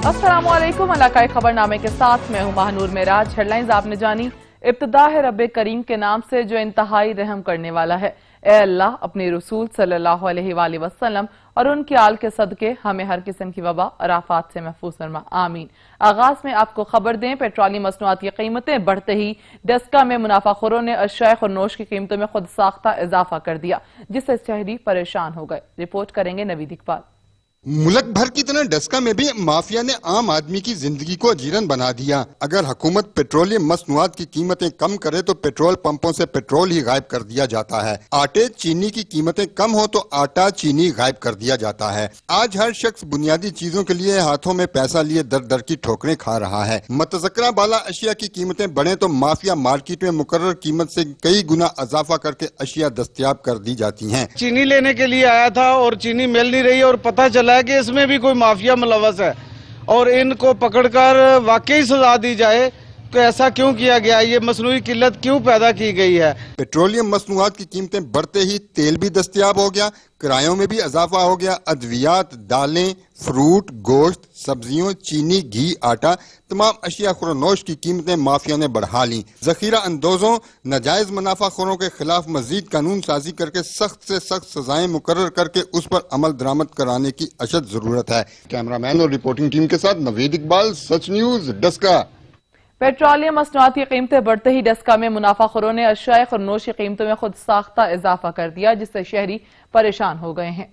अस्सलामुअलैकुम। इलाकाई खबरनामे के साथ मैं हूं महानूर मेराज। हेडलाइंस आपने जानी। इब्तिदा है रब्बे करीम के नाम से जो इंतहाई रहम करने वाला है। ए अल्लाह, अपने रसूल सल्लल्लाहु अलैहि वसल्लम और उनके आल के सदके हमें हर किस्म की वबा और आफात से महफूज फरमा, आमीन। आगाज में आपको खबर दें, पेट्रोलियम मसनूआत की कीमतें बढ़ते ही डस्का में मुनाफाखोरों ने अशिया खुर्नोश की कीमतों में खुद साख्ता इजाफा कर दिया, जिससे शहरी परेशान हो गए। रिपोर्ट करेंगे नवीद इकबाल। मुल्क भर की तरह डस्का में भी माफिया ने आम आदमी की जिंदगी को अजीरन बना दिया। अगर हुकूमत पेट्रोलियम मसनूआत की कीमतें कम करे तो पेट्रोल पंपों से पेट्रोल ही गायब कर दिया जाता है। आटे चीनी की कीमतें कम हो तो आटा चीनी गायब कर दिया जाता है। आज हर शख्स बुनियादी चीजों के लिए हाथों में पैसा लिए दर दर की ठोकरें खा रहा है। मतज़क्रा बाला अशिया की कीमतें बढ़े तो माफिया मार्केट में मुकर्रर कीमत से कई गुना इजाफा करके अशिया दस्तयाब कर दी जाती है। चीनी लेने के लिए आया था और चीनी मिल नहीं रही और पता चला कि इसमें भी कोई माफिया मुलव्वस है और इनको पकड़कर वाकई सजा दी जाए। तो ऐसा क्यों किया गया, ये मसनूई किल्लत क्यों पैदा की गई है। पेट्रोलियम मसनूआत की कीमतें बढ़ते ही तेल भी दस्तयाब हो गया, किरायों में भी इजाफा हो गया। अद्वियात, दालें, फ्रूट, गोश्त, सब्जियों, चीनी, घी, आटा, तमाम अशिया खुरनोश की कीमतें माफिया ने बढ़ा ली। जखीरा अंदोजों, नाजायज मुनाफाखोरों के खिलाफ मजीद कानून साजी करके सख्त से सख्त सजाएं मुकर्रर करके उस पर अमल दरामद कराने की अशद जरूरत है। कैमरामैन और रिपोर्टिंग टीम के साथ नवीद इकबाल, सच न्यूज, डस्का। पेट्रोलियम मसनूआत की कीमतें बढ़ते ही डस्का में मुनाफाखोरों ने अशिया खुर्नोश की कीमतों में खुद साख्ता इजाफा कर दिया, जिससे शहरी परेशान हो गए हैं।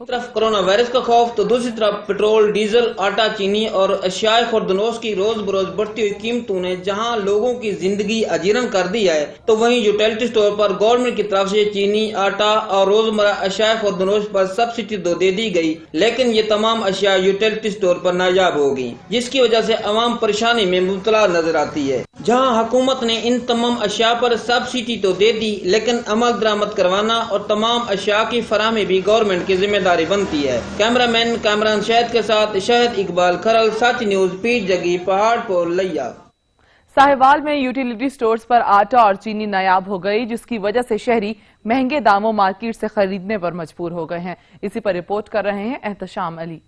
एक तरफ कोरोना वायरस का खौफ तो दूसरी तरफ पेट्रोल, डीजल, आटा, चीनी और अशियाए खुर्दनोश की रोज बरोज बढ़ती हुई कीमतों ने जहां लोगों की जिंदगी अजीरन कर दी है, तो वहीं यूटिलिटी स्टोर पर गवर्नमेंट की तरफ से चीनी, आटा और रोजमर्रा अशियाए खुर्दनोश पर सब्सिडी तो दे दी गई, लेकिन ये तमाम अशिया यूटिलिटी स्टोर पर नायाब हो गई, जिसकी वजह से अवाम परेशानी में मुब्तला नजर आती है। जहाँ हुकूमत ने इन तमाम अशिया पर सब्सिडी तो दे दी, लेकिन अमल दरामद करवाना और तमाम अशिया की फराहमी भी गवर्नमेंट की जिम्मेदारी बनती है। कैमरामैन कामरान शहद के साथ शहद इकबाल खरल, सच न्यूज, पीर जगी, पहाड़पुर, लिया। साहिवाल में यूटिलिटी स्टोर्स पर आटा और चीनी नायाब हो गई, जिसकी वजह से शहरी महंगे दामों मार्केट से खरीदने पर मजबूर हो गए हैं। इसी पर रिपोर्ट कर रहे हैं एहतशाम अली।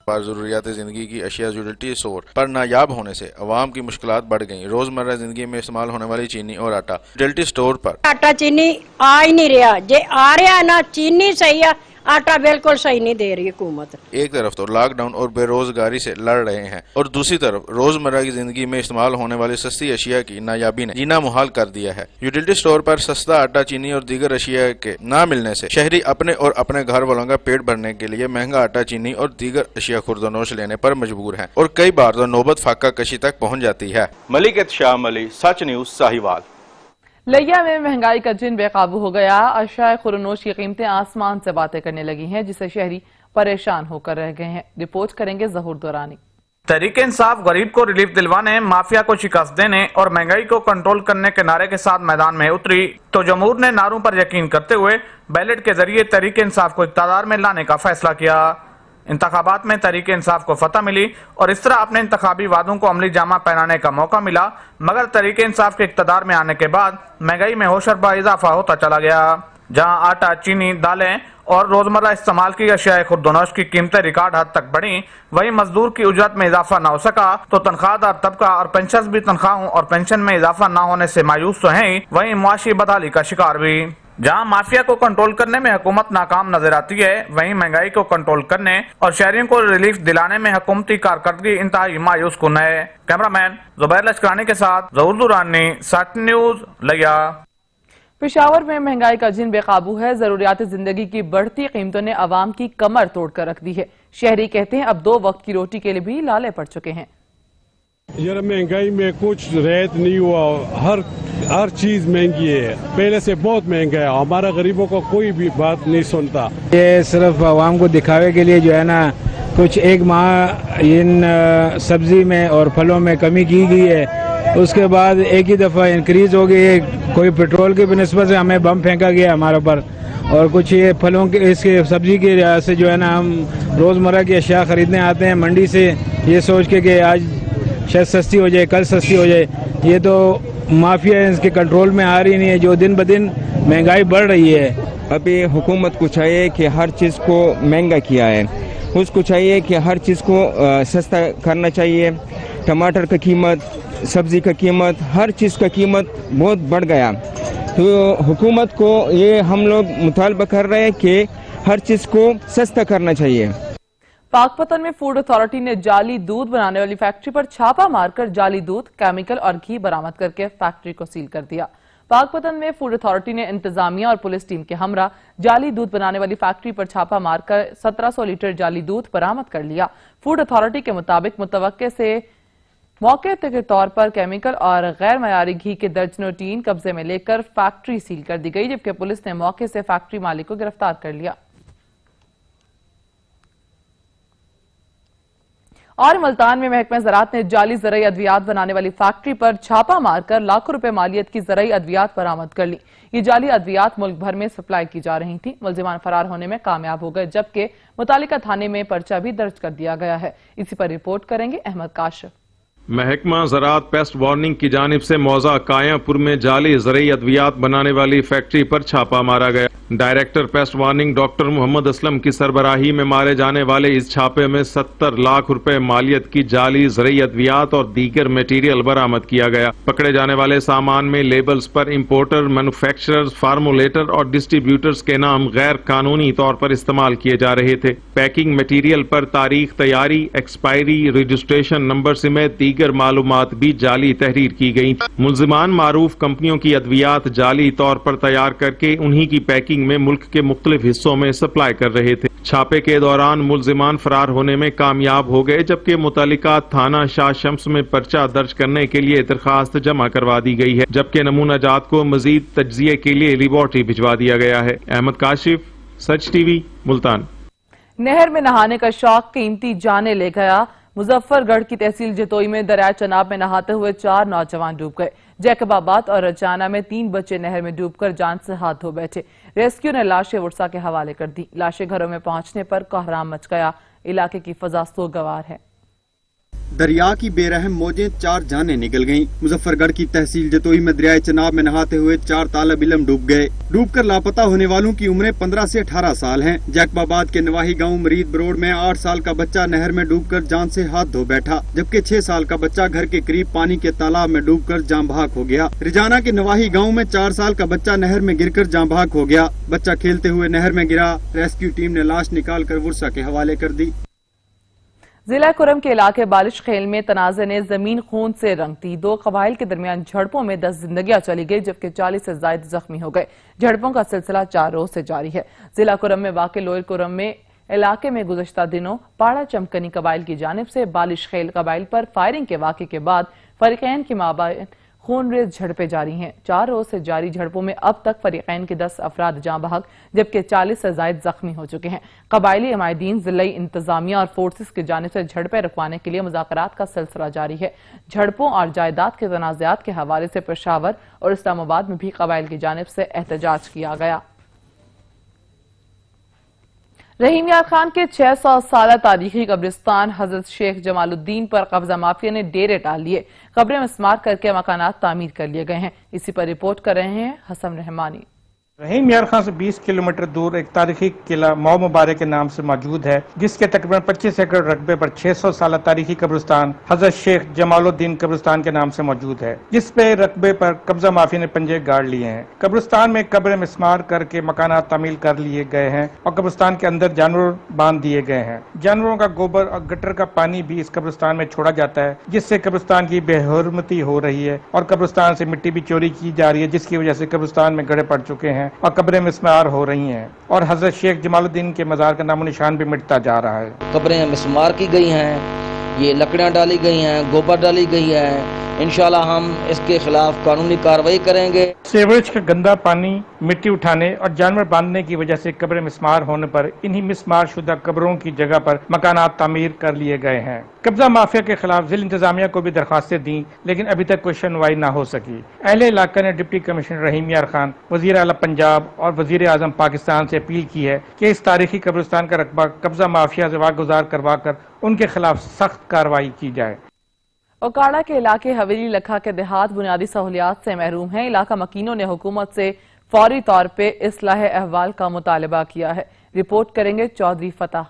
जरूरियात जिंदगी की अशिया यूटिलिटी स्टोर पर नायाब होने से अवाम की मुश्किलात बढ़ गई। रोजमर्रा जिंदगी में इस्तेमाल होने वाली चीनी और आटा यूटिलिटी स्टोर पर आटा चीनी आ ही नहीं रहा, जे आ रहा ना चीनी सही है, आटा बिल्कुल सही नहीं दे रही हुकूमत। एक तरफ तो लॉकडाउन और बेरोजगारी से लड़ रहे हैं और दूसरी तरफ रोजमर्रा की जिंदगी में इस्तेमाल होने वाली सस्ती अशिया की नायाबी ने जीना मुहाल कर दिया है। यूटिलिटी स्टोर पर सस्ता आटा, चीनी और दीगर अशिया के ना मिलने से शहरी अपने और अपने घर वालों का पेट भरने के लिए महंगा आटा, चीनी और दीगर अशिया खुर्दनोश लेने पर मजबूर है और कई बार तो नौबत फाका कशी तक पहुँच जाती है। मलिक एहतशाम अली, सच न्यूज, साहिवाल। लिया में महंगाई का जिन बेकाबू हो गया। अशिया खुर्नोश की कीमतें आसमान से बातें करने लगी हैं, जिससे शहरी परेशान होकर रह गए हैं। रिपोर्ट करेंगे जहूर दुरानी। तहरीक इंसाफ गरीब को रिलीफ दिलवाने, माफिया को शिकस्त देने और महंगाई को कंट्रोल करने के नारे के साथ मैदान में उतरी तो जमहूर ने नारों पर यकीन करते हुए बैलेट के जरिए तहरीक इंसाफ को इक़्तिदार में लाने का फैसला किया। इंतखाबात में तहरीक इंसाफ को फतह मिली और इस तरह अपने इंतखाबी वादों को अमली जामा पहनाने का मौका मिला, मगर तहरीक इंसाफ के इक़्तिदार में आने के बाद महंगाई में होशरबा इजाफा होता चला गया। जहां आटा, चीनी, दालें और रोजमर्रा इस्तेमाल की अशिया खुर्दनोश की कीमतें रिकॉर्ड हद तक बढ़ी, वहीं मजदूर की उजरत में इजाफा न हो सका तो तनख्वाहदार तबका और पेंशन भी तनख्वाहों और पेंशन में इजाफा न होने से मायूस तो हैं, वहीं मुआशी बदहाली का शिकार भी। जहां माफिया को कंट्रोल करने में हुकूमत नाकाम नजर आती है, वहीं महंगाई को कंट्रोल करने और शहरियों को रिलीफ दिलाने में हुकूमती कारकर्दगी इंतहाई मायूस कुन है। कैमरामैन जुबैर लश्करानी के साथ जहूर दुरानी, सच न्यूज, लिया। पेशावर में महंगाई का जिन बेकाबू है। जरूरियात जिंदगी की बढ़ती कीमतों ने अवाम की कमर तोड़ कर रख दी है। शहरी कहते हैं अब 2 वक्त की रोटी के लिए भी लाले पड़ चुके हैं। यार महंगाई में कुछ रेट नहीं हुआ, हर चीज महंगी है, पहले से बहुत महंगा है। हमारा गरीबों को कोई भी बात नहीं सुनता। ये सिर्फ आवाम को दिखावे के लिए जो है ना, कुछ एक माह इन सब्जी में और फलों में कमी की गई है, उसके बाद एक ही दफा इंक्रीज हो गई है। कोई पेट्रोल की निस्बत से हमें बम फेंका गया हमारे ऊपर, और कुछ ये फलों के इसके सब्जी की से जो है ना, हम रोजमर्रा की अशिया खरीदने आते हैं मंडी से ये सोच के कि आज शायद सस्ती हो जाए, कल सस्ती हो जाए। ये तो माफिया इसके कंट्रोल में आ रही नहीं है, जो दिन ब दिन महंगाई बढ़ रही है। अभी हुकूमत को चाहिए कि हर चीज़ को महंगा किया है, उसको चाहिए कि हर चीज़ को सस्ता करना चाहिए। टमाटर का कीमत, सब्ज़ी का कीमत, हर चीज़ का कीमत बहुत बढ़ गया। तो हुकूमत को ये हम लोग मुतालबा कर रहे हैं कि हर चीज़ को सस्ता करना चाहिए। पाकपतन में फूड अथॉरिटी ने जाली दूध बनाने वाली फैक्ट्री पर छापा मारकर जाली दूध, केमिकल और घी बरामद करके फैक्ट्री को सील कर दिया। पाकपतन में फूड अथॉरिटी ने इंतजामिया और पुलिस टीम के हमरा जाली दूध बनाने वाली फैक्ट्री पर छापा मारकर 1700 लीटर जाली दूध बरामद कर लिया। फूड अथॉरिटी के मुताबिक मुतवक्के से मौके के तौर पर केमिकल और गैर मयारी घी के दर्जनों टीन कब्जे में लेकर फैक्ट्री सील कर दी गई, जबकि पुलिस ने मौके से फैक्ट्री मालिक को गिरफ्तार कर लिया। और मुल्तान में महकमा ज़राअत ने जाली ज़राई अद्वियात बनाने वाली फैक्ट्री पर छापा मारकर लाखों रुपए मालियत की ज़राई अद्वियात बरामद कर ली। ये जाली अद्वियात मुल्क भर में सप्लाई की जा रही थी। मुलजिमान फरार होने में कामयाब हो गए, जबकि मुतालिका थाने में पर्चा भी दर्ज कर दिया गया है। इसी पर रिपोर्ट करेंगे अहमद काशिफ। महकमा ज़राअत पेस्ट वार्निंग की जानिब से मौजा कायापुर में जाली ज़राई अद्वियात बनाने वाली फैक्ट्री पर छापा मारा गया। Director pest warning doctor Mohammad Aslam की सरबराही में मारे जाने वाले इस छापे में 70 लाख रुपए मालियत की जाली ज़राई अद्वियात और दीगर मटीरियल बरामद किया गया। पकड़े जाने वाले सामान में लेबल्स पर इंपोर्टर, मैन्युफैक्चरर्स, फार्मूलेटर और डिस्ट्रीब्यूटर्स के नाम गैर कानूनी तौर पर इस्तेमाल किए जा रहे थे। पैकिंग मटीरियल पर तारीख तैयारी, एक्सपायरी, रजिस्ट्रेशन नंबर समेत दीगर मालूमात भी जाली तहरीर की गई। मुल्जिमान मारूफ कंपनियों की अद्वियात जाली तौर पर तैयार करके उन्हीं की पैकिंग में मुल्क के मुख्तलिफ हिस्सों में सप्लाई कर रहे थे। छापे के दौरान मुल्जिमान फरार होने में कामयाब हो गए, जबकि मुतालिका थाना शाह शम्स में पर्चा दर्ज करने के लिए दरखास्त जमा करवा दी गई है, जबकि नमूना जात को मजीद तज्जिये के लिए लेबोरेटरी भिजवा दिया गया है। अहमद काशिफ, सच टीवी, मुल्तान। नहर में नहाने का शौक कीमती जाने ले गया। मुजफ्फरगढ़ की तहसील जतोई में दरिया चनाब में नहाते हुए 4 नौजवान डूब गए। जैकबाबाद और रचाना में 3 बच्चे नहर में डूबकर जान से हाथ धो बैठे। रेस्क्यू ने लाशें वर्षा के हवाले कर दी। लाशें घरों में पहुंचने पर कोहराम मच गया। इलाके की फजा सोगवार है। दरिया की बेरहम मौजें 4 जानें निकल गईं। मुजफ्फरगढ़ की तहसील जतोई में दरियाए चनाब में नहाते हुए 4 तालब इलम डूब गए। डूबकर लापता होने वालों की उम्रें 15 से 18 साल हैं। जैकबाबाद के नवाही गांव मरीद बरोड में 8 साल का बच्चा नहर में डूबकर जान से हाथ धो बैठा, जबकि 6 साल का बच्चा घर के करीब पानी के तालाब में डूबकर जान बहक हो गया। रिजाना के नवाही गाँव में 4 साल का बच्चा नहर में गिरकर जान बहक हो गया। बच्चा खेलते हुए नहर में गिरा। रेस्क्यू टीम ने लाश निकाल कर वर्षा के हवाले कर दी। जिला कुरम के इलाके बालिश खेल में तनाज़े ने जमीन खून से रंग दी। 2 कबाइल के दरमियान झड़पों में 10 जिंदगियां चली गई, जबकि 40 से ज्यादा जख्मी हो गए। झड़पों का सिलसिला 4 रोज से जारी है। जिला कुरम में वाक़े लोअर कुरम में इलाके में गुज़श्ता दिनों पाड़ा चमकनी कबाइल की जानिब से बालिश खेल कबाइल पर फायरिंग के वाक़े के बाद फरीकैन के माबैन खूनरेज झड़पें जारी हैं। 4 रोज से जारी झड़पों में अब तक फरीकैन के 10 अफराद जाँ बहक, जबकि 40 से ज्यादा जख्मी हो चुके हैं। कबायली अमायदीन, जिला इंतजामिया और फोर्सेस की जानिब से झड़पें रुकवाने के लिए मुज़ाकरात का सिलसिला जारी है। झड़पों और जायदाद के तनाज़ात के हवाले से पेशावर और इस्लामाबाद में भी कबाइल की जानिब से एहतजाज किया गया। रहीम यार खान के 600 साल तारीखी कब्रिस्तान हजरत शेख जमालुद्दीन पर कब्जा माफिया ने डेरे डाल लिए। कब्रें मिस्मार करके मकानात तामीर कर लिए गए हैं। इसी पर रिपोर्ट कर रहे हैं हसन रहमानी। रहीम यार खान से 20 किलोमीटर दूर एक तारीखी किला मौ मुबारक के नाम से मौजूद है, जिसके तकरीबन 25 एकड़ रकबे पर 600 साल तारीखी कब्रिस्तान हजरत शेख जमालुद्दीन कब्रिस्तान के नाम से मौजूद है, जिस पे रकबे पर कब्जा माफिया ने पंजे गाड़ लिए हैं। कब्रिस्तान में कब्रें मिस्मार करके मकानात तामील कर लिए गए हैं और कब्रिस्तान के अंदर जानवर बांध दिए गए हैं। जानवरों का गोबर और गटर का पानी भी इस कब्रिस्तान में छोड़ा जाता है, जिससे कब्रिस्तान की बेहुरमती हो रही है और कब्रिस्तान से मिट्टी भी चोरी की जा रही है, जिसकी वजह से कब्रिस्तान में गड्ढे पड़ चुके हैं और कब्रें मिस्मार हो रही हैं और हजरत शेख जमालुद्दीन के मजार का नामो निशान भी मिटता जा रहा है। कब्रें मिस्मार की गई हैं, ये लकड़ियां डाली गई हैं, गोबर डाली गई है। इंशाल्लाह हम इसके खिलाफ कानूनी कार्रवाई करेंगे। सीवरेज का गंदा पानी, मिट्टी उठाने और जानवर बांधने की वजह से कब्रें मिस्मार होने पर इन्हीं मिस्मार शुदा कब्रों की जगह पर मकानात तामीर कर लिए गए हैं। कब्जा माफिया के खिलाफ जिला इंतजामिया को भी दरखास्तें दी, लेकिन अभी तक कोई सुनवाई न हो सकी। अहले इलाका ने डिप्टी कमिश्नर रहीम यार खान, वजीर आला पंजाब और वजीर आजम पाकिस्तान से अपील की है कि इस तारीखी कब्रिस्तान का रकबा कब्जा माफिया से वागुजार करवा कर उनके खिलाफ सख्त कार्रवाई की जाए। ओकाड़ा के इलाके हवेली लखा के देहात बुनियादी सहूलियात से महरूम हैं। इलाका मकीनों ने हुकूमत से फौरी तौर पे इस्लाह अहवाल का मुतालबा किया है। रिपोर्ट करेंगे चौधरी फतह।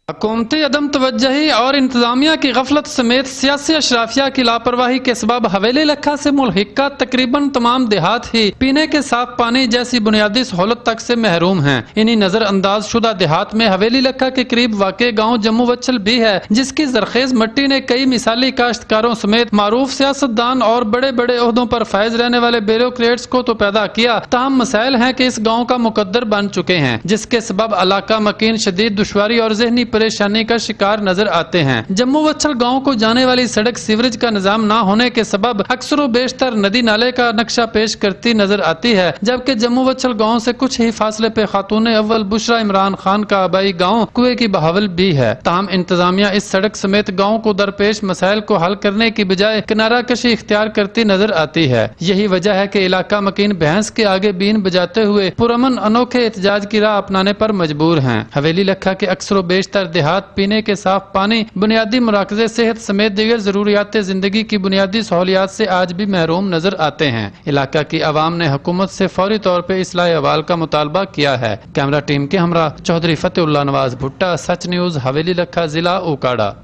हुकूमती अदम तवज्जही और इंतजामिया की गफलत समेत सियासी अशराफिया की लापरवाही के सबब हवेली लखा से मुल्हिका तकरीबन तमाम देहात ही पीने के साफ पानी जैसी बुनियादी सहूलत तक से महरूम हैं। इन्हीं नजर अंदाज शुदा देहात में हवेली लखा के करीब वाक़े गाँव जम्मू वच्छल भी है, जिसकी जरखेज मट्टी ने कई मिसाली काश्तकारों समेत मारूफ सियासतदान और बड़े बड़े ओहदों पर फायज रहने वाले ब्यूरोक्रेट्स को तो पैदा किया, ताहम मसाइल हैं कि इस गाँव का मुकद्दर बन चुके हैं, जिसके सबब इलाका मकीन शदीद दुश्वारी और जहनी परेशानी का शिकार नजर आते हैं। जम्मू वच्छल गांव को जाने वाली सड़क सीवरेज का निजाम न होने के सबब अक्सर व बेशतर नदी नाले का नक्शा पेश करती नजर आती है, जबकि जम्मू वच्छल गांव से कुछ ही फासले पे खातून अव्वल बुशरा इमरान खान का आबाई गांव कुएं की बहावल भी है। ताहम इंतजामिया इस सड़क समेत गाँव को दरपेश मसाइल को हल करने की बजाय किनारा कशी इख्तियार करती नजर आती है। यही वजह है कि इलाका मकीन भैंस के आगे बीन बजाते हुए पुरअमन अनोखे एहतजाज की राह अपनाने पर मजबूर हैं। हवेली लखा के अक्सर व बेशतर देहात पीने के साफ पानी, बुनियादी मुराकजे, सेहत समेत दीगर जरूरियात जिंदगी की बुनियादी सहूलियात से आज भी महरूम नजर आते हैं। इलाका की आवाम ने हुकूमत से फौरी तौर पर इस्लाह अहवाल का मुतालबा किया है। कैमरा टीम के हमरा चौधरी फतेहुल्लाह नवाज भुट्टा, सच न्यूज, हवेली लखा, जिला ओकाड़ा।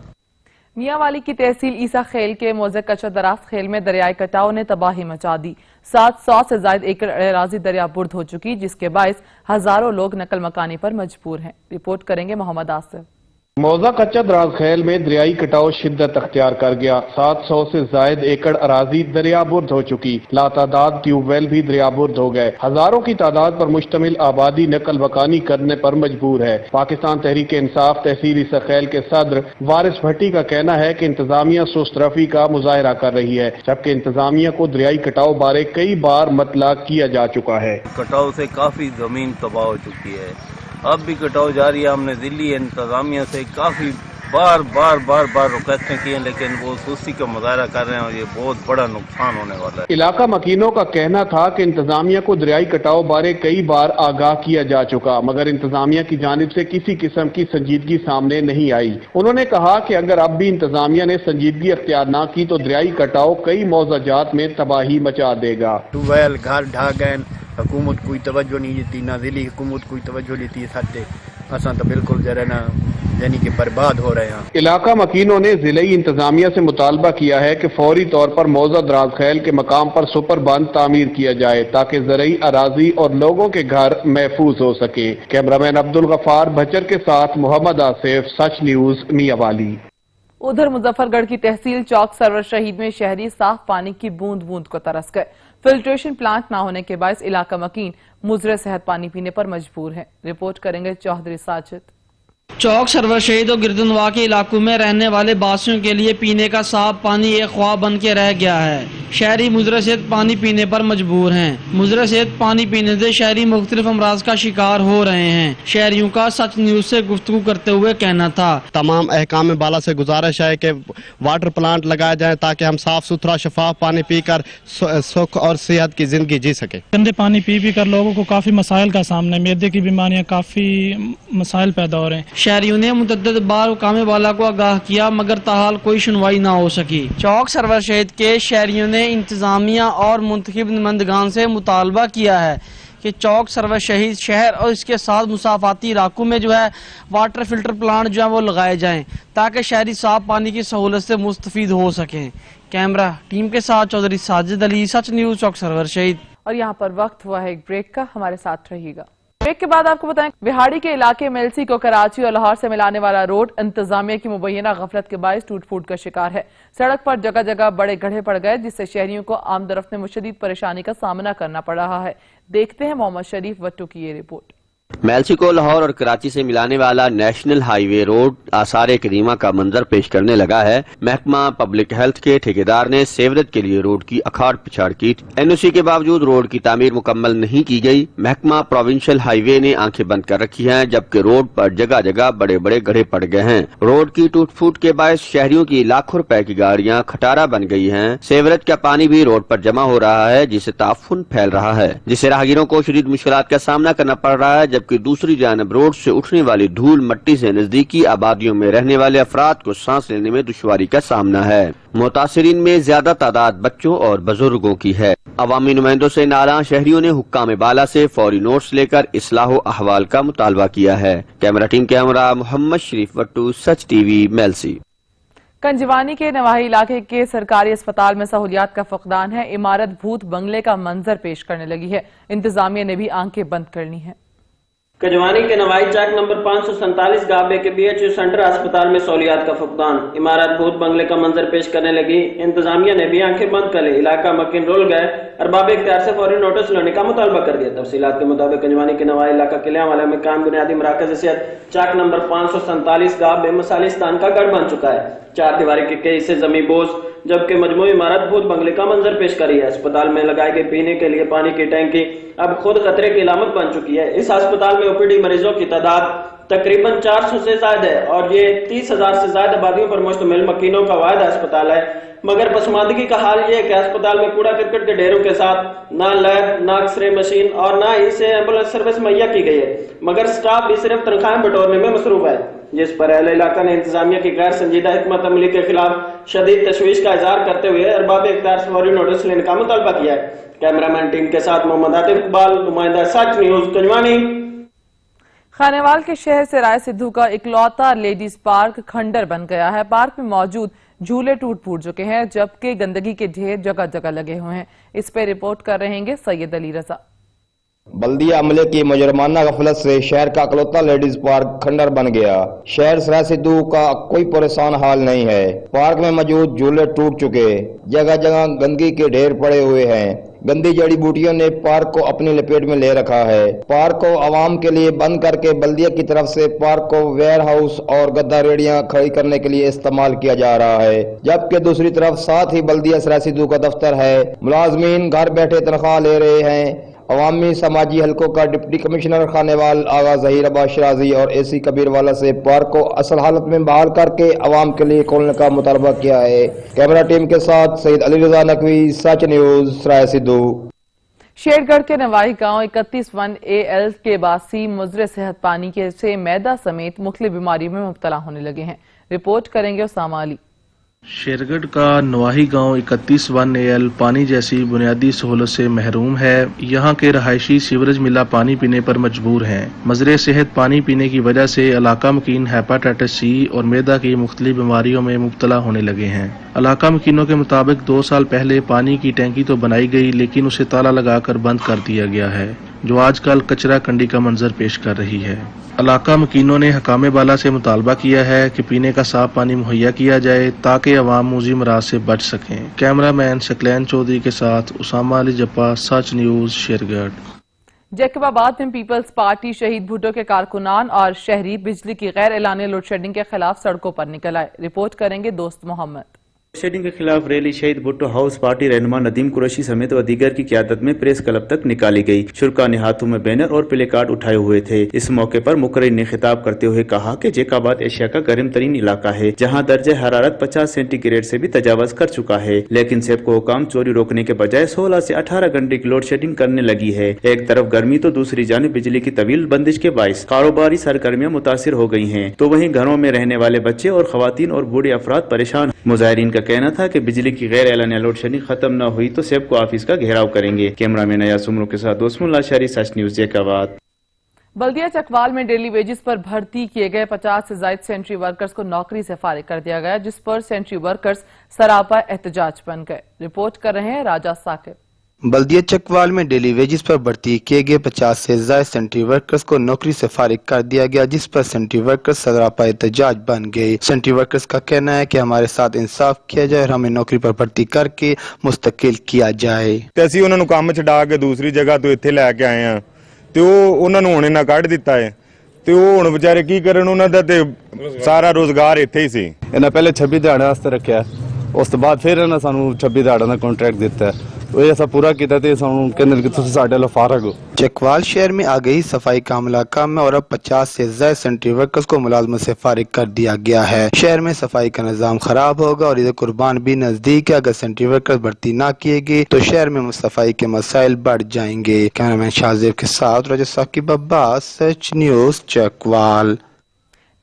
मियांवाली की तहसील ईसा खेल के मौजे कच्चा दराज खेल में दरियाई कटाव ने तबाही मचा दी। 700 से ज्यादा एकड़ अराजी दरिया बुर्द हो चुकी, जिसके बायस हजारों लोग नकल मकानी पर मजबूर हैं। रिपोर्ट करेंगे मोहम्मद आसिफ। मौजा कच्चा दराज खेल में दरियाई कटाव शिद्दत अख्तियार कर गया। 700 से जायद एकड़ अराजी दरिया बुर्द हो चुकी। लातादाद ट्यूबवेल भी दरिया बुर्द हो गए। हजारों की तादाद पर मुश्तमिल आबादी नकल मकानी करने पर मजबूर है। पाकिस्तान तहरीक इंसाफ तहसील ईसा खेल के सदर वारिस भट्टी का कहना है कि इंतजामिया सुस्तरफी का मुजाहरा कर रही है, जबकि इंतजामिया को दरियाई कटाव बारे कई बार मतला किया जा चुका है। कटाव से काफी जमीन तबाह हो चुकी है, अब भी कटाव जारी है। हमने दिल्ली इंतजामिया से काफी बार रिक्वेस्टें की हैं, लेकिन वो सुस्ती का मुजाहरा कर रहे हैं और ये बहुत बड़ा नुकसान होने वाला है। इलाका मकीनों का कहना था कि इंतजामिया को दरियाई कटाव बारे कई बार आगाह किया जा चुका, मगर इंतजामिया की जानिब से किसी किस्म की संजीदगी सामने नहीं आई। उन्होंने कहा कि अगर अब भी इंतजामिया ने संजीदगी अख्तियार न की तो दरियाई कटाव कई मौजाजात में तबाही मचा देगा। ट्यूबवेल घर ढह गए, हुकूमत कोई तवज्जो नहीं देती, ना दिल्ली हुकूमत कोई तवज्जो लेती है। साथे असां तो बिल्कुल जरा ना यानी कि बर्बाद हो रहे हैं। इलाका मकीनों ने जिले इंतजामिया से मुतालबा किया है कि फौरी तौर पर मौजा दराज खेल के मकाम पर सुपर बांध तामीर किया जाए, ताकि ज़रई अराजी और लोगों के घर महफूज हो सके। कैमरामैन अब्दुल गफार भचर के साथ मोहम्मद आसिफ, सच न्यूज, मियांवाली। उधर मुजफ्फरगढ़ की तहसील चौक सरवर शहीद में शहरी साफ पानी की बूंद बूंद को तरस गए। फिल्ट्रेशन प्लांट न होने के बायस इलाका मकीन मुजरे सेहत पानी पीने पर मजबूर है। रिपोर्ट करेंगे चौधरी साजिद। चौक सरवर शहीद और गिरदनवा के इलाकों में रहने वाले बासियों के लिए पीने का साफ पानी एक ख्वाब बन के रह गया है। शहरी मुजरे सेहत पानी पीने पर मजबूर हैं। मुजरे सेहत पानी पीने से शहरी मुख्तलिफ अमराज का शिकार हो रहे हैं। शहरियों का सच न्यूज से गुफ्तगू करते हुए कहना था, तमाम अहकाम बाला से गुजारिश है कि वाटर प्लांट लगाया जाए ताकि हम साफ सुथरा शफाफ पानी पीकर सुख और सेहत की जिंदगी जी सके। गंदे पानी पी कर लोगों को काफी मसाइल का सामना, मैदे की बीमारियां, काफी मसाइल पैदा हो रहे हैं। शहरियों ने मुतअद्दिद बार हुकाम बाला को आगाह किया, मगर ताहाल कोई सुनवाई ना हो सकी। चौक सरवर शहीद के शहरियों ने इंतजामिया और मुंतखब नुमाइंदगान से मुतालबा किया है कि चौक सरवर शहीद शहर और इसके साथ मुसाफाती इलाकों में जो है वाटर फिल्टर प्लांट जो है वो लगाए जाएं, ताकि शहरी साफ पानी की सहूलत से मुस्तफीद हो सकें। कैमरा टीम के साथ चौधरी साजिद अली, सच न्यूज, चौक सरवर शहीद। और यहाँ पर वक्त हुआ है एक ब्रेक का, हमारे साथ रहिएगा। ब्रेक के बाद आपको बताएं, बिहाड़ी के इलाके मेलसी को कराची और लाहौर से मिलाने वाला रोड इंतजामिया की मुबैना गफलत के बायस टूट फूट का शिकार है। सड़क पर जगह जगह बड़े गड्ढे पड़ गए, जिससे शहरियों को आमदरफ्त में मुशद्दिद परेशानी का सामना करना पड़ रहा है। देखते हैं मोहम्मद शरीफ वट्टू की ये रिपोर्ट। मेलसी को लाहौर और कराची से मिलाने वाला नेशनल हाईवे रोड आसार करीमा का मंजर पेश करने लगा है। महकमा पब्लिक हेल्थ के ठेकेदार ने सेवरेज के लिए रोड की अखाड़ पिछाड़ की। एनओसी के बावजूद रोड की तामीर मुकम्मल नहीं की गई। महकमा प्रोविंशियल हाईवे ने आंखें बंद कर रखी हैं, जबकि रोड पर जगह जगह बड़े बड़े गड्ढे पड़ गए हैं। रोड की टूट फूट के बायस शहरियों की लाखों रुपए की गाड़ियां खटारा बन गई हैं। सेवरेज का पानी भी रोड पर जमा हो रहा है, जिससे ताफुन फैल रहा है, जिससे राहगीरों को शदीद मुश्किलात का सामना करना पड़ रहा है। जबकि दूसरी जानब रोड से उठने वाली धूल मट्टी से नजदीकी आबादियों में रहने वाले अफराद को सांस लेने में दुश्वारी का सामना है। मुतासिरीन में ज्यादा तादाद बच्चों और बुजुर्गों की है। अवामी नुमाइंदों से नाराज शहरियों ने हुक्काम बाला से फौरी नोट्स लेकर इस्लाह अहवाल का मुतालबा किया है। कैमरा टीम के हमरा मोहम्मद शरीफ वट्टू, सच टीवी, मेलसी। कंजवानी के नवाही इलाके के सरकारी अस्पताल में सहूलियात का फकदान है। इमारत भूत बंगले का मंजर पेश करने लगी है। इंतजामिया ने भी आंखें बंद कर ली हैं। कंजवानी के नवाई चौक नंबर 547 गाबे के BHU सेंटर अस्पताल में सहूलियात का फकदान, इमारत भूत बंगले का मंजर पेश करने लगी। इंतजामिया ने भी आंखें बंद कर ली। इलाका मकीन रोल गए। अरबाब इख्तियार से फौरी नोटिस लेने का मुतालबा कर दिया। तफसीलात के मुताबिक कंजवानी के नवाई इलाका किलियांवाला में कायम बुनियादी मराकज सेहत चौक नंबर 547 गाबे मसालिस्तान का गढ़ बन चुका है। चार दीवारी के कई से जमी बोझ जबकि मजमूई इमारत भूत बंगले का मंजर पेश कर रही है। अस्पताल में लगाई गई पीने के लिए पानी की टैंकी अब खुद खतरे की अलामत बन चुकी है। इस अस्पताल में OPD मरीजों की तादाद तकरीबन 400 से ज्यादा है और ये 30,000 से ज्यादा आबादियों पर मुश्तमिल मकीनों का वाहिद अस्पताल है। मगर पसमानदगी का हाल ये है कि अस्पताल में कूड़ा करकट के ढेरों के साथ ना लैब, ना एक्सरे मशीन और ना इसे एम्बुलेंस सर्विस मुहैया की गई है। मगर स्टाफ भी सिर्फ तनख्वाहें बटोरने में मसरूफ है, जिस पर अहले इलाका ने इंतजामिया की गैर संजीदा हिकमत अमली के खिलाफ शदीद तशवीश का इजहार करते हुए अरबाब इख्तियार से फौरी नोटिस लेने का मुतालबा किया है। कैमरामैन टीम के साथ मोहम्मद आतिफ इकबाल, नुमाइंदा सच न्यूज, कंजवानी। खानेवाल के शहर से राय सिद्धू का इकलौता लेडीज पार्क खंडर बन गया है। पार्क में मौजूद झूले टूट फूट चुके हैं जबकि गंदगी के ढेर जगह जगह लगे हुए हैं। इस पे रिपोर्ट कर रहे हैं सैयद अली रजा। बल्दिया अमले की मुजरमाना गफलत से शहर का इकलौता लेडीज पार्क खंडर बन गया। शहर सराय सिद्धू का कोई परेशान हाल नहीं है। पार्क में मौजूद झूले टूट चुके, जगह जगह गंदगी के ढेर पड़े हुए हैं। गंदी जड़ी बूटियों ने पार्क को अपनी लपेट में ले रखा है। पार्क को आवाम के लिए बंद करके बल्दिया की तरफ से पार्क को वेयर हाउस और गद्दा रेडियां खड़ी करने के लिए इस्तेमाल किया जा रहा है, जबकि दूसरी तरफ साथ ही बल्दिया सराय सिद्धू का दफ्तर है। मुलाजमीन घर बैठे तनख्वाह ले रहे हैं। अवामी समाजी हलकों का डिप्टी कमिश्नर खानेवाल आगा जहीर अब्बास शराजी और AC कबीरवाला से पार्क को असल हालत में बहाल करके अवाम के लिए खोलने का मुतालबा किया है। कैमरा टीम के साथ सैयद अली रजा नकवी, सच न्यूज, सराय सिद्धू। शेरगढ़ के नवाही गांव 31-1AL के बासी मुजरे सेहत पानी के से मैदा समेत मुख्तलिफ बीमारियों में मुब्तला होने लगे हैं। रिपोर्ट करेंगे उसामा अली। शेरगढ़ का नवाही गांव 31-1AL पानी जैसी बुनियादी सहूलत से महरूम है। यहाँ के रहायशी सीवरेज मिला पानी पीने पर मजबूर हैं। मजरे सेहत पानी पीने की वजह से इलाका मकीन हेपाटाइटिस C और मैदा की मुख्तलिफ बीमारियों में मुब्तला होने लगे हैं। इलाका मकीनों के मुताबिक 2 साल पहले पानी की टैंकी तो बनाई गई लेकिन उसे ताला लगाकर बंद कर दिया गया है, जो आजकल कचरा कंडी का मंजर पेश कर रही है। इलाका मकीनों ने हकाम बाला से मुतालबा किया है कि पीने का साफ पानी मुहैया किया जाए ताकि अवाम मूजी मराज से बच सकें। कैमरामैन सकलैन चौधरी के साथ उसामा अली जप्पा, सच न्यूज, शेरगढ़। जैकबाबाद में पीपल्स पार्टी शहीद भुट्टो के कारकुनान और शहरी बिजली की गैर एलानी लोड शेडिंग के खिलाफ सड़कों पर निकल आए। रिपोर्ट करेंगे दोस्त मोहम्मद। शेडिंग के खिलाफ रैली शहीद भुट्टो हाउस पार्टी रहनुमा नदीम कुरैशी समेत व दीगर की क़यादत में प्रेस क्लब तक निकाली गई। शुरका ने हाथों में बैनर और प्ले कार्ड उठाए हुए थे। इस मौके पर मुकर्रिर ने खिताब करते हुए कहा कि जैकाबाद एशिया का गर्म तरीन इलाका है, जहाँ दर्जे हरारत 50 सेंटीग्रेड से भी तजावज कर चुका है। लेकिन सेब को हुकाम चोरी रोकने के बजाय 16 से 18 घंटे की लोड शेडिंग करने लगी है। एक तरफ गर्मी तो दूसरी जानिब बिजली की तवील बंदिश के बाइस कारोबारी सरगर्मियाँ मुतासिर हो गई है, तो वहीं घरों में रहने वाले बच्चे और खवातीन और बूढ़े अफराद परेशान। मुजाहिरीन का कहना था कि बिजली की गैर एलानिया लोड शेडिंग खत्म न हुई तो सेब को ऑफिस का घेराव करेंगे। कैमरामैन अयाज सुमरो के साथ दोस्तमुल्ला शहरी, सच न्यूज, जैकाबाद। बल्दिया चकवाल में डेली वेजेस पर भर्ती किए गए 50 से ज्यादा सेंट्री वर्कर्स को नौकरी से फारिग कर दिया गया, जिस पर सेंट्री वर्कर्स सरापा एहतजाज बन गए। रिपोर्ट कर रहे हैं राजा साकिब। बल्दिया चकवाल में डेली वेजेस पर भर्ती किए गए 50 से ज्यादा सेंट्री वर्कर्स को नौकरी से फारिग कर दिया गया, जिस पर सेंट्री वर्कर्स सरापा एहतजाज बन गए। सेंट्री वर्कर्स का कहना है कि हमारे साथ इंसाफ किया जाए और हमें नौकरी पर भर्ती करके मुस्तकिल किया जाए। ਅਸੀਂ ਉਹਨਾਂ ਨੂੰ ਕੰਮ ਛਡਾ ਕੇ ਦੂਸਰੀ ਜਗ੍ਹਾ ਤੋਂ ਇੱਥੇ ਲੈ ਕੇ ਆਏ ਆ ਤੇ ਉਹ ਉਹਨਾਂ ਨੂੰ ਹੁਣ ਇਹਨਾਂ ਕੱਢ ਦਿੱਤਾ ਹੈ ਤੇ ਉਹ ਹੁਣ ਵਿਚਾਰੇ ਕੀ ਕਰਨ, ਉਹਨਾਂ ਦਾ ਤੇ ਸਾਰਾ ਰੋਜ਼ਗਾਰ ਇੱਥੇ ਹੀ ਸੀ। ਇਹਨਾਂ ਪਹਿਲੇ 26 ਦਿਹਾੜਿਆਂ ਵਾਸਤੇ ਰੱਖਿਆ, ਉਸ ਤੋਂ ਬਾਅਦ ਫਿਰ ਇਹਨਾਂ ਸਾਨੂੰ 26 ਦਿਹਾੜਿਆਂ ਦਾ ਕੰਟਰੈਕਟ ਦਿੱਤਾ ऐसा पूरा किया कहने तुसीं साडे नाल फारग हो। चकवाल शहर में आ गई सफाई का अमला कम है और अब 50 से ज्यादा सेंट्री वर्कर्स को मुलाजमत से फारिग कर दिया गया है। शहर में सफाई का निजाम खराब होगा और ईद कुर्बान भी नजदीक है। अगर सेंट्री वर्कर्स भर्ती न किए गए तो शहर में सफाई के मसाइल बढ़ जाएंगे। कैमरामैन शाहजेब के साथ रजत साकिब अब्बास, सच न्यूज, चकवाल।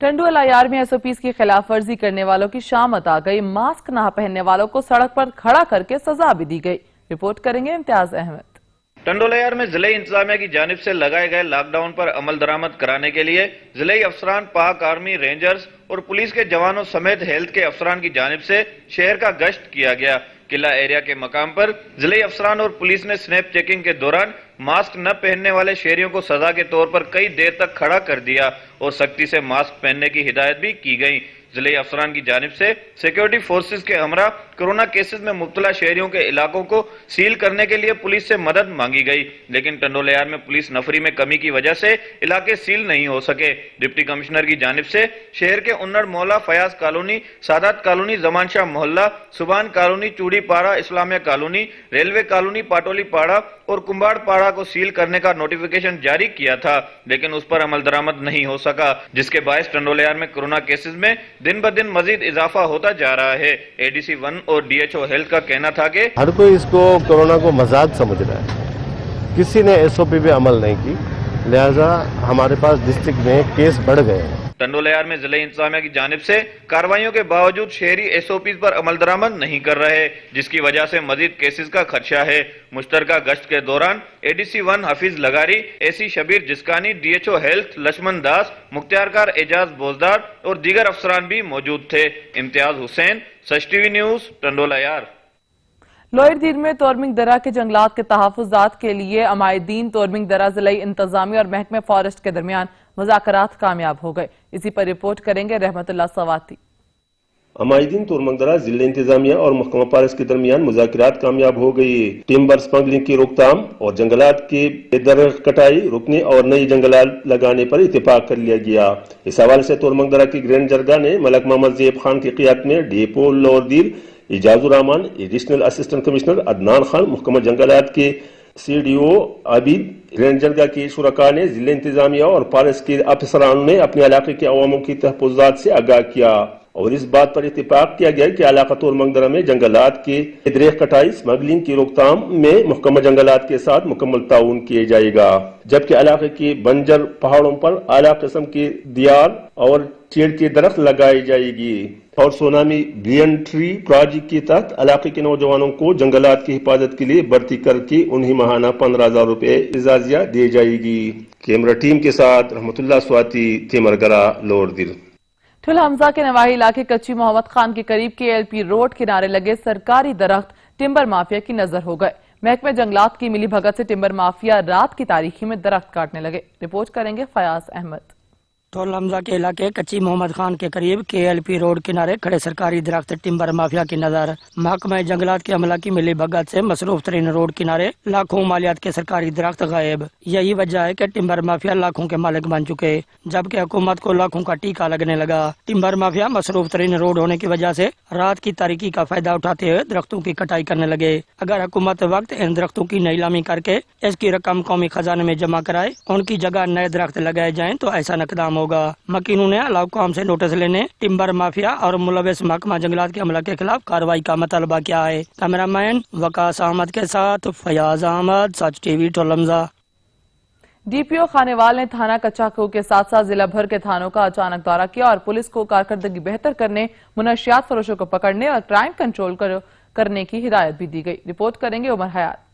टंडुअल आयार में एसओपीज की खिलाफ वर्जी करने वालों की शामत आ गई। मास्क न पहनने वालों को सड़क पर खड़ा करके सजा भी दी गई। रिपोर्ट करेंगे इम्तियाज अहमद। टंडोलायार में जिले इंतजामिया की जानिब से लगाए गए लॉकडाउन पर अमल दरामद कराने के लिए जिले अफसरान, पाक आर्मी, रेंजर्स और पुलिस के जवानों समेत हेल्थ के अफसरान की जानिब से शहर का गश्त किया गया। किला एरिया के मकाम पर जिले अफसरान और पुलिस ने स्नैप चेकिंग के दौरान मास्क न पहनने वाले शहरियों को सजा के तौर पर कई देर तक खड़ा कर दिया और सख्ती से मास्क पहनने की हिदायत भी की गई। जिले अफसरान की जानिब से सिक्योरिटी फोर्सेस के हमरा कोरोना केसेस में मुब्तला शहरियों के इलाकों को सील करने के लिए पुलिस से मदद मांगी गई, लेकिन टंडोलायार में पुलिस नफरी में कमी की वजह से इलाके सील नहीं हो सके। डिप्टी कमिश्नर की जानिब से शहर के उन्नड़ मोहल्ला, फयाज कॉलोनी, सादात कॉलोनी, जमान शाह मोहल्ला, सुबान कॉलोनी, चूड़ी पाड़ा, इस्लामिया कॉलोनी, रेलवे कॉलोनी, पाटोली पाड़ा और कुंबाड़ पाड़ा को सील करने का नोटिफिकेशन जारी किया था, लेकिन उस पर अमल दरामद नहीं हो सका, जिसके बायस टंडोलायार में कोरोना केसेस में दिन ब दिन मजीद इजाफा होता जा रहा है। एडीसी 1 और डीएचओ हेल्थ का कहना था कि हर कोई इसको कोरोना को मजाक समझ रहा है, किसी ने एसओपी पे अमल नहीं की, लिहाजा हमारे पास डिस्ट्रिक्ट में केस बढ़ गए हैं। टंडोलायार में जिले इंतजामिया की जानिब से कार्रवाइयों के बावजूद शहरी एसओपी पर अमल दरामद नहीं कर रहे, जिसकी वजह से मजीद केसेस का खदशा है। मुश्तरका गश्त के दौरान ADC 1 Hafeez Lagari, AC Shabbir Jiskani, DHO health Lakshman Das, मुख्तियारकार एजाज बोजदार और दीगर अफसरान भी मौजूद थे। Imtiaz Hussain, Sach TV news, Tando Allahyar. Lower Dir में तोरमिंग दरा के जंगलात के तहफ़्फ़ुज़ात के लिए अमायदीन, तोरमिंग दरा ज़िला इंतजामिया और महकमे फॉरेस्ट के दरमियान मुज़ाकरात कामयाब हो गए। इसी पर रिपोर्ट करेंगे रहमतुल्लाह सवाती। अमायदीन तोरमंगदरा जिले इंतजामिया और महकमा फॉरेस्ट के दरमियान मुज़ाकरात कामयाब हो गई। टिम्बर स्मगलिंग की रोकथाम और जंगलात की बेदरख्त कटाई रोकने और नई जंगलात लगाने पर इत्तेफाक कर लिया गया। इस हवाले से तोरमंगदरा की ग्रैंड जरगा ने मलक मोहम्मद ज़ेब खान की क़ियादत में depot lower Dir, Ijazur Rahman, additional assistant commissioner Adnan Khan, महकमा जंगलात के सीडीओ आबिद, ग्रैंड जरगा के शुरका ने जिले इंतजामिया और फॉरेस्ट के अफसरान ने अपने इलाके के अवामों की तहफ़्फ़ुज़ात से आगाह किया और इस बात पर इत्तेफाक किया गया कि इलाका तोरमंगदरा में जंगलात के दरख्त कटाई, स्मगलिंग की रोकथाम में महकमा जंगलात के साथ मुकम्मल ताउन किया जाएगा, जबकि इलाके के बंजर पहाड़ों पर आला किस्म के दियार और चेड़ के दरख्त लगाई जाएगी और सोनामी बियन ट्री प्रोजेक्ट के तहत इलाके के नौजवानों को जंगलात की हिफाजत के लिए भर्ती करके उन्हें माहाना 15,000 रुपए इजाजिया दी जाएगी। कैमरा टीम के साथ रहमतुल्लाह स्वाति, तेमरगरा, लोअर दिल। ठुल हमजा के नवाही इलाके कच्ची मोहम्मद खान के करीब KLP रोड किनारे लगे सरकारी दरख्त टिम्बर माफिया की नजर हो गए। महकमे जंगलात की मिली भगत से टिम्बर माफिया रात की तारीखी में दरख्त काटने लगे। रिपोर्ट करेंगे फयाज अहमद। ठुल हमजा के इलाके कच्ची मोहम्मद खान के करीब KLP रोड किनारे खड़े सरकारी दरख्त टिम्बर माफिया की नजर। महकमा जंगलात के अमला की मिली भगत से मसरूफ तरीन रोड किनारे लाखों मालियात के सरकारी दरख्त गायब। यही वजह है कि टिम्बर माफिया लाखों के मालिक बन चुके, जबकि हुकूमत को लाखों का टीका लगने लगा। टिम्बर माफिया मसरूफ तरीन रोड होने की वजह से रात की तारीकी का फायदा उठाते हुए दरख्तों की कटाई करने लगे। अगर हुकूमत वक्त इन दरख्तों की नीलामी करके इसकी रकम कौमी खजाने में जमा कराए, उनकी जगह नए दरख्त लगाए जाएं तो ऐसा नकदाम होगा। मकीनों ने अलाउकाम से नोटिस लेने टिम्बर माफिया और मुलविस महकमा जंगलात के अमला के खिलाफ कार्रवाई का मुतालबा किया है। कैमरामैन वकास अहमद के साथ फयाज अहमद, सच टीवी, ठुल हमजा। डीपीओ खानेवाल ने थाना कच्चाकू के साथ साथ जिला भर के थानों का अचानक दौरा किया और पुलिस को कारकर्दगी बेहतर करने, मुनशियात फरोशों को पकड़ने और क्राइम कंट्रोल करने की हिदायत भी दी गई। रिपोर्ट करेंगे Umar Hayat.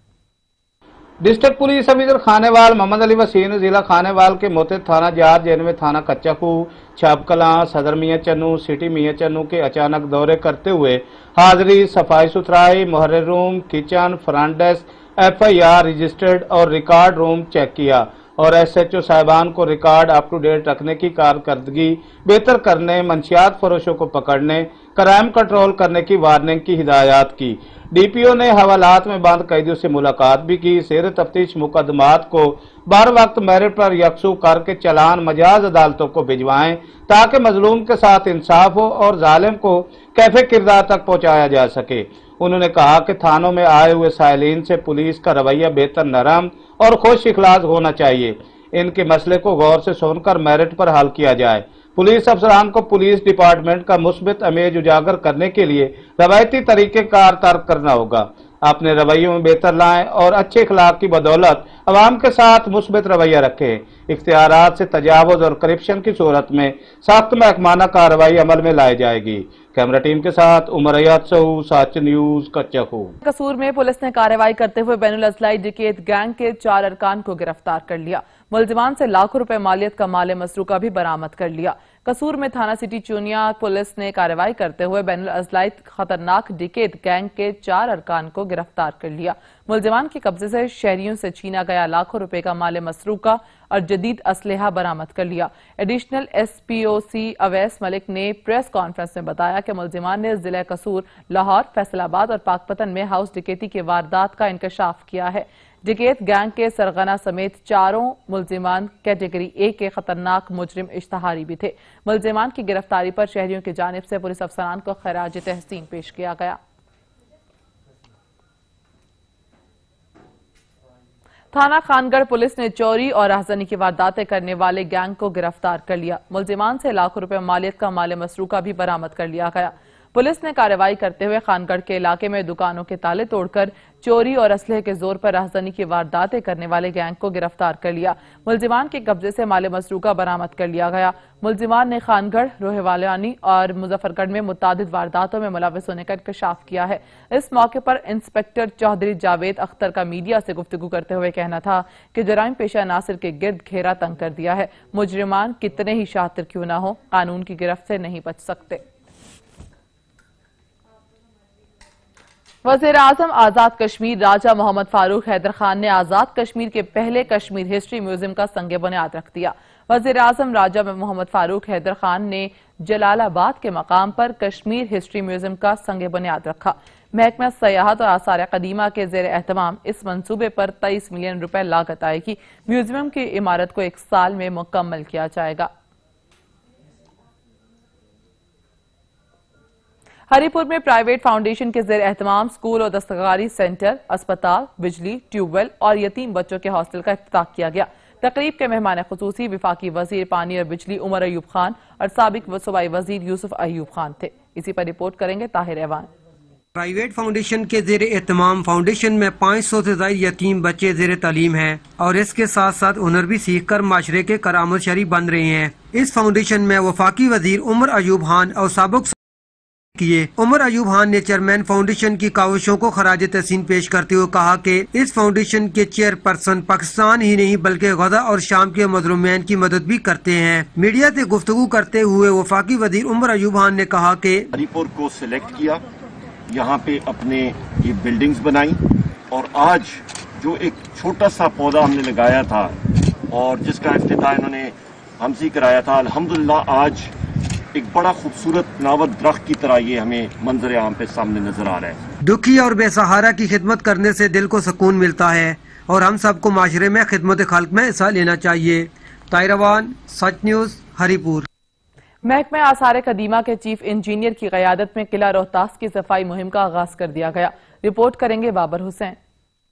District police officer Khanewal Mohammad Ali Waseem जिला खानेवाल के मोते थाना जार जेल में थाना कच्चाकू, छापकला, सदर मियां चन्नू, सिटी मियां चन्नू के अचानक दौरे करते हुए हाजिरी, सफाई सुथराई, मुहर्रिर room, kitchen, front desk, FIR registered और रिकॉर्ड रूम चेक किया और SHO साहिबान को रिकॉर्ड अप टू डेट रखने की कारकर्दगी बेहतर करने, मंशियात फरोशों को पकड़ने, क्राइम कंट्रोल करने की वार्निंग की हिदायत की। डीपीओ ने हवालात में बंद कैदियों से मुलाकात भी की। सेर तफ्तीश मुकदमात को बर वक्त मेरिट पर यकसू करके चलान मजाज अदालतों को भिजवाएं ताकि मजलूम के साथ इंसाफ हो और जालिम को कैफे किरदार तक पहुंचाया जा सके। उन्होंने कहा कि थानों में आए हुए साइलिन से पुलिस का रवैया बेहतर नरम और खुश इखलास होना चाहिए। इनके मसले को गौर से सुनकर मेरिट पर हल किया जाए। पुलिस अफसरान को पुलिस डिपार्टमेंट का मुस्बित इमेज उजागर करने के लिए रवायती तरीके कार तर्क करना होगा। अपने रवैयों में बेहतर लाएं और अच्छे इखलाक की बदौलत अवाम के साथ मुस्बित रवैया रखें। इख्तियारात से तजावुज और करप्शन की सूरत में सख्त महकमाना कार्रवाई अमल में लाई जाएगी। कैमरा टीम के साथ उमर अयाद सहू, सच न्यूज, कच्चा कसूर में पुलिस ने कार्रवाई करते हुए बैनुल अज़लाई डकैत गैंग के 4 अरकान को गिरफ्तार कर लिया। मुलजिमान से लाखों रुपए मालियत का माल मसरूका भी बरामद कर लिया। कसूर में थाना सिटी चुनिया पुलिस ने कार्रवाई करते हुए बैनुल अज़लाई खतरनाक डकैत गैंग के 4 अरकान को गिरफ्तार कर लिया। मुलजिमान के कब्जे से शहरियों से छीना गया लाखों रुपए का माल मसरूका और जदीद असलहा बरामद कर लिया। एडिशनल SPOC अवैस मलिक ने प्रेस कॉन्फ्रेंस में बताया कि मुलजिमान ने जिला कसूर, लाहौर, फैसलाबाद और पाकपतन में हाउस डकैती के वारदात का इंकशाफ किया है। डकैत गैंग के सरगना समेत 4 मुलजिमान कैटेगरी A के खतरनाक मुजरिम इश्तहारी भी थे। मुलजिमान की गिरफ्तारी पर शहरियों की जानिब से पुलिस अफसरान को खराज तहसीन पेश किया गया। थाना खानगढ़ पुलिस ने चोरी और राहज़नी की वारदातें करने वाले गैंग को गिरफ्तार कर लिया। मुलजिमान से लाखों रुपए मालियत का माल मसरूका भी बरामद कर लिया गया। पुलिस ने कार्रवाई करते हुए खानगढ़ के इलाके में दुकानों के ताले तोड़कर चोरी और असलहे के जोर पर राहज़नी की वारदातें करने वाले गैंग को गिरफ्तार कर लिया। मुलजिमान के कब्जे से माल मसरूका बरामद कर लिया गया। मुलजिमान ने खानगढ़, रोहवालानी और मुजफ्फरगढ़ में मुतादिद वारदातों में मुलव्वस होने का इंकशाफ किया है। इस मौके पर इंस्पेक्टर चौधरी जावेद अख्तर का मीडिया से गुफ्तगू करते हुए कहना था कि जराइम पेशा नासिर के गिर्द घेरा तंग कर दिया है। मुजरिमान कितने ही शातिर क्यों न हो, कानून की गिरफ्त से नहीं बच सकते। वज़ीर आज़म आज़ाद कश्मीर राजा मोहम्मद फारूक हैदर खान ने आज़ाद कश्मीर के पहले कश्मीर हिस्ट्री म्यूजियम का संग बुनियाद रख दिया। वज़ीर आज़म राजा मोहम्मद फारूक हैदर खान ने जलालाबाद के मकाम पर कश्मीर हिस्ट्री म्यूजियम का संग बुनियाद रखा। महकमा सयाहत और आसार कदीमा के ज़ेर एहतमाम इस मंसूबे पर 23 मिलियन रुपए लागत आएगी। म्यूजियम की इमारत को 1 साल में मुकम्मल किया जाएगा। हरिपुर में प्राइवेट फाउंडेशन के ज़ेर एहतमाम स्कूल और दस्तकारी सेंटर, अस्पताल, बिजली, ट्यूबवेल और यतीम बच्चों के हॉस्टल का इफ्तिताह किया गया। तकरीब के मेहमान खुसूसी विफाकी वजीर पानी और बिजली उमर अयूब खान और साबिक सूबाई वजीर यूसुफ अयूब खान थे। इसी पर रिपोर्ट करेंगे ताहिर ऐवान। प्राइवेट फाउंडेशन के ज़ेर एहतमाम फाउंडेशन में 500 से ज़ायद यतीम बच्चे ज़ेर तालीम हैं और इसके साथ साथ हुनर भी सीख कर माशरे के करामत शरीफ बन रहे हैं। इस फाउंडेशन में वफाकी वजीर उमर अयूब खान और साबिक किए। उमर अयूब खान ने चेयरमैन फाउंडेशन की काविशों को खराज तहसीन पेश करते हुए कहा कि इस फाउंडेशन के चेयरपर्सन पाकिस्तान ही नहीं बल्कि गजा और शाम के मजलूमैन की मदद भी करते हैं। मीडिया से गुफ्तगू करते हुए वफाकी वजीर उमर अयूब खान ने कहा कि हरिपुर को सिलेक्ट किया, यहाँ पे अपने ये बिल्डिंग्स बनाई और आज जो एक छोटा सा पौधा हमने लगाया था और जिसका इफ्तिताह इन्होंने हमसे कराया था, अल्हम्दुलिल्लाह आज एक बड़ा खूबसूरत नावत दरख्त की तरह ये हमें मंजर आम पे सामने नजर आ रहा है। दुखी और बेसहारा की खिदमत करने से दिल को सुकून मिलता है और हम सबको माशरे में खिदमत खल्क में हिस्सा लेना चाहिए। ताहिरवान, सच न्यूज, हरिपुर। महकमा आसार कदीमा के चीफ इंजीनियर की क़यादत में किला रोहतास की सफाई मुहिम का आगाज कर दिया गया। रिपोर्ट करेंगे बाबर हुसैन।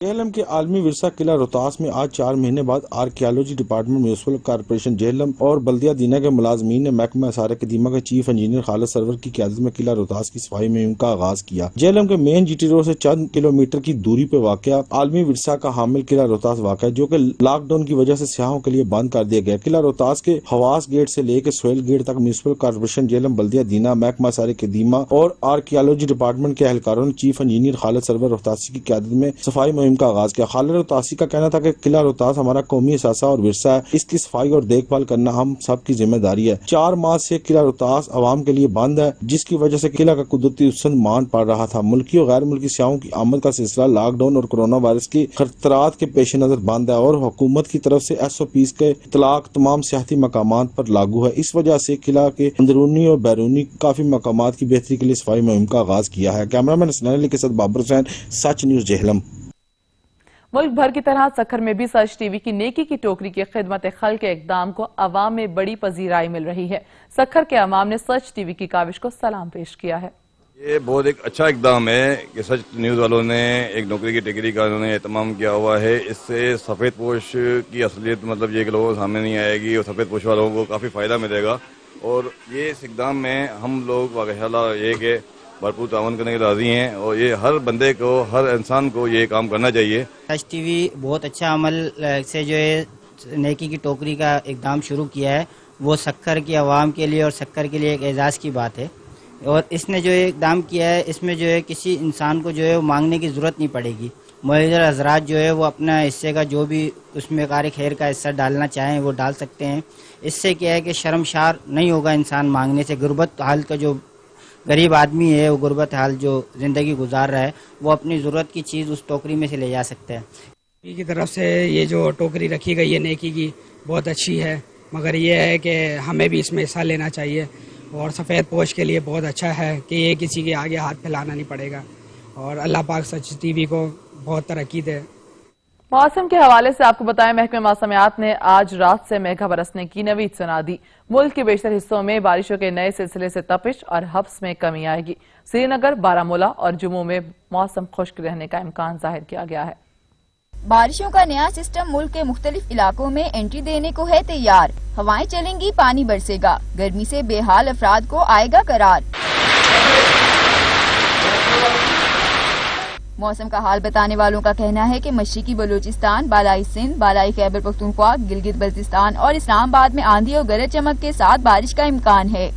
जेहलम के आलमी विरसा किला रोहतास में आज 4 महीने बाद archaeology department, municipal corporation Jhelum और बल्दिया दीना के मुलाजमीन ने महकमा आसार कदीमा के चीफ इंजीनियर खालिद सरवर की क़यादत में किला रोहतास की सफाई मुहिम का आगाज किया। जेहलम के मेन GT रोड से चंद किलोमीटर की दूरी पे वाक़या आलमी विरसा का हामिल किला रोहतास वाक़ा है, जो कि लॉकडाउन की वजह से सियाहों के लिए बंद कर दिया गया। किला रोहतास के हवास गेट से लेकर सोहेल गेट तक म्यूनिसिपल कॉर्पोरेशन जेहलम, बल्दिया दीना, महकमा आसार कदीमा और आर्कियोलॉजी डिपार्टमेंट के एहलकारों ने चीफ इंजीनियर खालिद सरवर रोहतासी की क़यादत में सफाई मुहिम मुहिम का आगाज किया। खालिद रोहतासी का कहना था कि किला रोहतास हमारा कौमी असासा और विरसा है, इसकी सफाई और देखभाल करना हम सब की जिम्मेदारी है। 4 माह से किला रोहतास आवाम के लिए बंद है, जिसकी वजह से किला का कुदरती हुस्न मान पड़ रहा था। मुल्की और गैर मुल्की सियाहों की आमद का सिलसिला लॉकडाउन और कोरोना वायरस की खतरात के पेश नजर बंद है और हुकूमत की तरफ से SOPs के इतलाक तमाम सियाहती मकामात पर लागू है। इस वजह से किला के अंदरूनी और बैरूनी काफी मकामात की बेहतरी के लिए सफाई मुहिम का आगाज किया है। कैमरामैन हसनैन अली के साथ बाबर हुसैन, सच न्यूज जेहलम। मुल्क भर की तरह सखर में भी सच टीवी की नेकी की टोकरी की खिदमत खल के इकदाम को अवाम में बड़ी पजीराई मिल रही है। सखर के अवाम ने सच टीवी की काविश को सलाम पेश किया है। ये बहुत एक अच्छा इकदाम है कि सच न्यूज़ वालों ने एक नौकरी की डिग्री का उन्होंने एहतमाम किया हुआ है। इससे सफ़ेद पोश की असलियत मतलब ये कि लोगों के सामने नहीं आएगी और सफ़ेद पोश वालों को काफ़ी फ़ायदा मिलेगा। और ये इस इकदाम में हम लोग वाक़ई ये कि भरपूर तावन करने के राज़ी हैं और ये हर बंदे को, हर इंसान को ये काम करना चाहिए। सच टीवी बहुत अच्छा अमल से जो है नेकी की टोकरी का इकदाम शुरू किया है, वो सखर की आवाम के लिए और सखर के लिए एक एजाज़ की बात है। और इसने जो इकदाम किया है, इसमें जो है किसी इंसान को जो है वो मांगने की ज़रूरत नहीं पड़ेगी। मुअज़्ज़र हज़रात जो है वो अपना हिस्से का जो भी उसमें कार खैर का हिस्सा डालना चाहें वो डाल सकते हैं। इससे क्या है कि शर्मशार नहीं होगा इंसान मांगने से। गुर्बत हाल का जो गरीब आदमी है, वो गुर्बत हाल जो ज़िंदगी गुजार रहा है, वो अपनी ज़रूरत की चीज़ उस टोकरी में से ले जा सकता है। की तरफ से ये जो टोकरी रखी गई है नेकी की, बहुत अच्छी है, मगर ये है कि हमें भी इसमें हिस्सा लेना चाहिए। और सफ़ेद पोश के लिए बहुत अच्छा है कि ये किसी के आगे हाथ फैलाना नहीं पड़ेगा। और अल्लाह पाक सच टीवी को बहुत तरक्की दे। मौसम के हवाले से आपको बताएं, महकमे मौसमियात ने आज रात से मेघा बरसने की नवीद सुना दी। मुल्क के बेशतर हिस्सों में बारिशों के नए सिलसिले से तपिश और हब्स में कमी आएगी। श्रीनगर, बारामूला और जम्मू में मौसम खुश्क रहने का इम्कान जाहिर किया गया है। बारिशों का नया सिस्टम मुल्क के मुख्तलिफ इलाकों में एंट्री देने को है तैयार। हवाएं चलेंगी, पानी बरसेगा, गर्मी से बेहाल अफराद को आएगा करार। मौसम का हाल बताने वालों का कहना है कि मशरिकी बलूचिस्तान, बालाई सिंध, बालाई खैबर पख्तूनख्वा, गिलगित बल्तिस्तान और इस्लामाबाद में आंधी और गरज चमक के साथ बारिश का इम्कान है।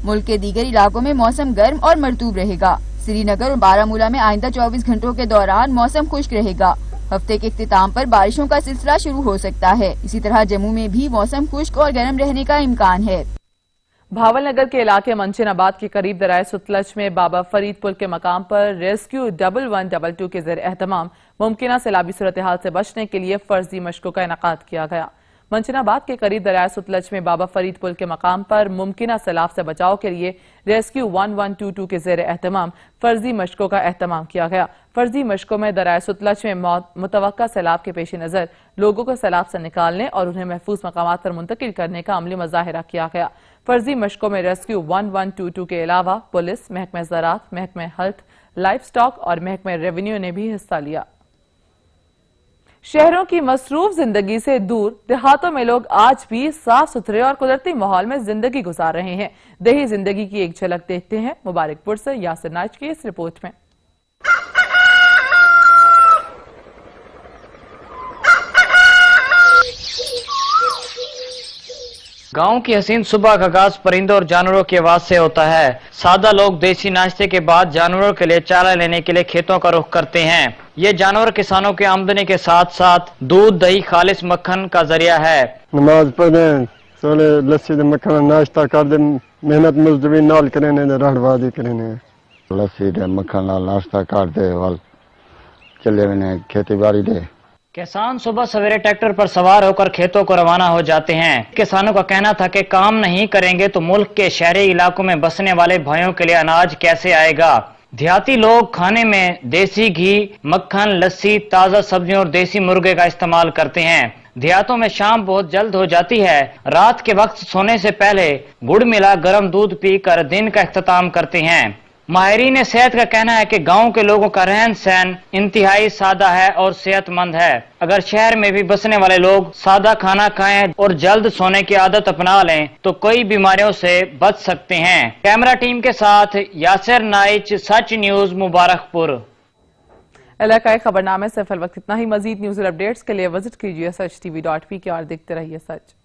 मुल्क के दीगर इलाकों में मौसम गर्म और मरतूब रहेगा। श्रीनगर और बारामूला में आइंदा 24 घंटों के दौरान मौसम खुश्क रहेगा। हफ्ते के इख्तिताम पर बारिशों का सिलसिला शुरू हो सकता है। इसी तरह जम्मू में भी मौसम खुश्क और गर्म रहने का इम्कान है। भावल नगर के इलाके मंचिनाबाद के करीब दराए सुतलज में बाबा फरीद पुल के मकाम पर रेस्क्यू 1122 के ज़ेर एहतमाम मुमकिन सैलाबी सूरत हाल से बचने के लिए फर्जी मशकों का इनेकाद किया गया। मंचिनाबाद के करीब दरिया सुतलज में बाबा फरीद पुल के मकाम पर मुमकिन सैलाब से बचाव के लिए रेस्क्यू 1122 के ज़ेर एहतमाम फर्जी मशकों का एहतमाम किया गया। फर्जी मशकों में दरिया सुतलज में मुतवक्का सैलाब के पेश नज़र लोगों को सैलाब से निकालने और उन्हें महफूज मकामात पर मुंतकिल करने का अमली मुजाहिरा किया गया। फर्जी मशकों में रेस्क्यू 1122 के अलावा पुलिस, महकमे ज़राअत, महकमे हेल्थ, लाइफ स्टॉक और महकमे रेवेन्यू ने भी हिस्सा लिया। शहरों की मसरूफ जिंदगी से दूर देहातों में लोग आज भी साफ सुथरे और कुदरती माहौल में जिंदगी गुजार रहे हैं। देही जिंदगी की एक झलक देखते हैं मुबारकपुर से यासिर नाइच की इस रिपोर्ट में। गांव की हसीन सुबह का आगाज परिंदों और जानवरों की आवाज से होता है। सादा लोग देसी नाश्ते के बाद जानवरों के लिए चारा लेने के लिए खेतों का रुख करते हैं। ये जानवर किसानों की आमदनी के साथ साथ दूध, दही, खालिस मक्खन का जरिया है। नमाज पढ़े, सोले लस्सी दे मक्खन नाश्ता कर दे, मेहनत मजदूरी नाल करेने दे रहवादी करेने, लस्सी दे मक्खन नाल नाश्ता कर दे वाल चले ने खेती बाड़ी दे। किसान सुबह सवेरे ट्रैक्टर पर सवार होकर खेतों को रवाना हो जाते हैं। किसानों का कहना था कि काम नहीं करेंगे तो मुल्क के शहरी इलाकों में बसने वाले भाइयों के लिए अनाज कैसे आएगा। देहाती लोग खाने में देसी घी, मक्खन, लस्सी, ताज़ा सब्जियों और देसी मुर्गे का इस्तेमाल करते हैं। देहातों में शाम बहुत जल्द हो जाती है। रात के वक्त सोने से पहले गुड़ मिला गर्म दूध पीकर दिन का इख्तिताम करते हैं। माहिरीन सेहत का कहना है कि गांव के लोगों का रहन सहन इंतहाई सादा है और सेहतमंद है। अगर शहर में भी बसने वाले लोग सादा खाना खाएं और जल्द सोने की आदत अपना लें तो कई बीमारियों से बच सकते हैं। कैमरा टीम के साथ यासिर नाइच, सच न्यूज, मुबारकपुर। इलाकाई खबरनामे से फिल वक्त इतना ही। मजीद न्यूज अपडेट्स के लिए विजिट कीजिए sach tv.pk और देखते रहिए सच।